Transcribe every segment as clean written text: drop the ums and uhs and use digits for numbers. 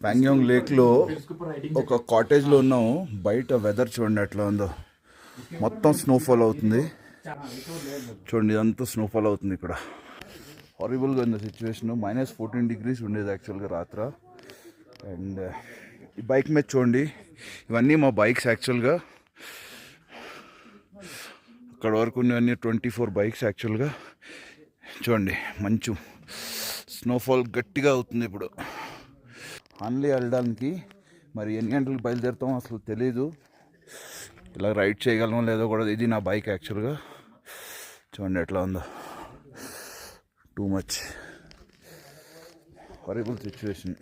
ప్యాంగ్యాంగ్ లేక్లో ఒక కాటేజ్లో ఉన్నాము. బయట వెదర్ చూడండి ఎట్లా ఉందో, మొత్తం స్నోఫాల్ అవుతుంది. చూడండి ఇదంతా స్నోఫాల్ అవుతుంది ఇక్కడ. హారిబుల్గా ఉంది సిచ్యువేషన్. -14 degrees ఉండేది యాక్చువల్గా రాత్ర. అండ్ ఈ బైక్ మీద చూడండి, ఇవన్నీ మా బైక్స్ యాక్చువల్గా. అక్కడ వరకు ఉన్నవన్నీ 24 బైక్స్ యాక్చువల్గా. చూడండి మంచు, స్నోఫాల్ గట్టిగా అవుతుంది ఇప్పుడు. ఆన్లీ వెళ్ళడానికి మరి ఎన్ని గంటలకు బయలుదేరుతాం అసలు తెలీదు. ఇలా రైడ్ చేయగలమో లేదో కూడా. ఇది నా బైక్ యాక్చువల్గా. చూడండి ఎట్లా ఉందో, టూ మచ్ హారిబుల్ సిచ్యువేషన్.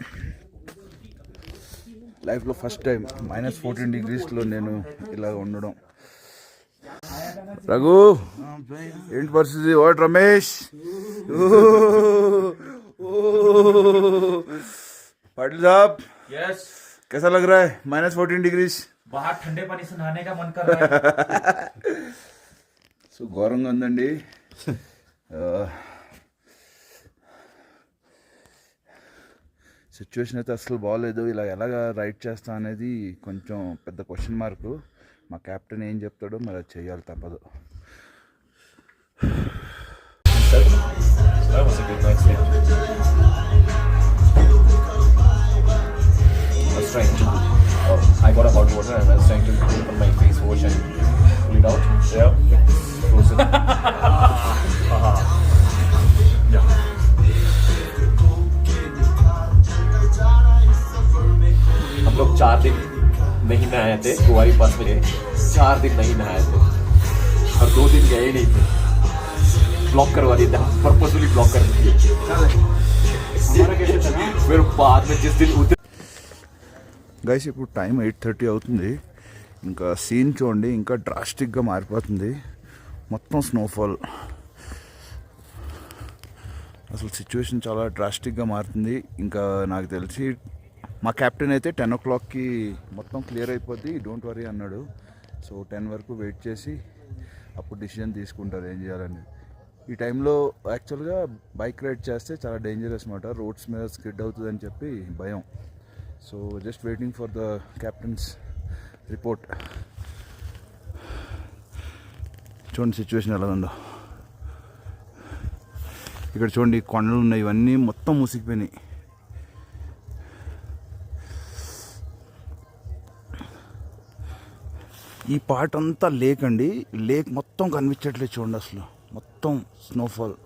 లైఫ్లో ఫస్ట్ టైం -14 degreesలో నేను ఇలా ఉండడం. రఘు ఏంటి పరిస్థితి? వాట్ రమేష్, पाटिल साहब, यस कैसा लग रहा है? -14 degrees. बाहर ठंडे पानी से नहाने का मन कर रहा है. సో ఘోరంగా ఉందండి. సిచ్యువేషన్ అయితే అసలు బాగోలేదు. ఇలా ఎలాగ రైడ్ చేస్తా అనేది కొంచెం పెద్ద క్వశ్చన్ మార్కు. మా కెప్టెన్ ఏం చెప్తాడో మరి అది చేయాలి, తప్పదు. That was a good night's sleep. I was trying to, I got a hot water and I was trying to open my face wash and pull it out. Yeah. Frozen. Yeah. हम लोग 4 दिन नहीं नहाए थे गोवा पास में. 4 दिन नहीं नहाए थे और 2 दिन गए नहीं थे. ब्लॉक करवा दिया था, पर्पसफुली ब्लॉक कर दिया. फिर बाद में जिस दिन उतर గైస్ ఇప్పుడు టైం 8:30 అవుతుంది. ఇంకా సీన్ చూడండి, ఇంకా డ్రాస్టిక్గా మారిపోతుంది. మొత్తం స్నోఫాల్. అసలు సిచ్యువేషన్ చాలా డ్రాస్టిక్గా మారుతుంది. ఇంకా నాకు తెలిసి మా కెప్టెన్ అయితే 10 o'clockకి మొత్తం క్లియర్ అయిపోద్ది, డోంట్ వరీ అన్నాడు. సో 10 వరకు వెయిట్ చేసి అప్పుడు డిసిజన్ తీసుకుంటారు ఏం చేయాలని. ఈ టైంలో యాక్చువల్గా బైక్ రైడ్ చేస్తే చాలా డేంజరస్ అన్నమాట. రోడ్స్ మీద స్కిడ్ అవుతుందని చెప్పి భయం. So just waiting for the captains report. చూడండి సిచ్యువేషన్ ఎలా ఉందో. ఇక్కడ చూడండి కొండలు ఉన్నాయి, ఇవన్నీ మొత్తం మూసిపోయినాయి. ఈ పార్ట్ అంతా లేక్ అండి. లేక్ మొత్తం కనిపించట్లేదు చూడండి, అసలు మొత్తం స్నోఫాల్.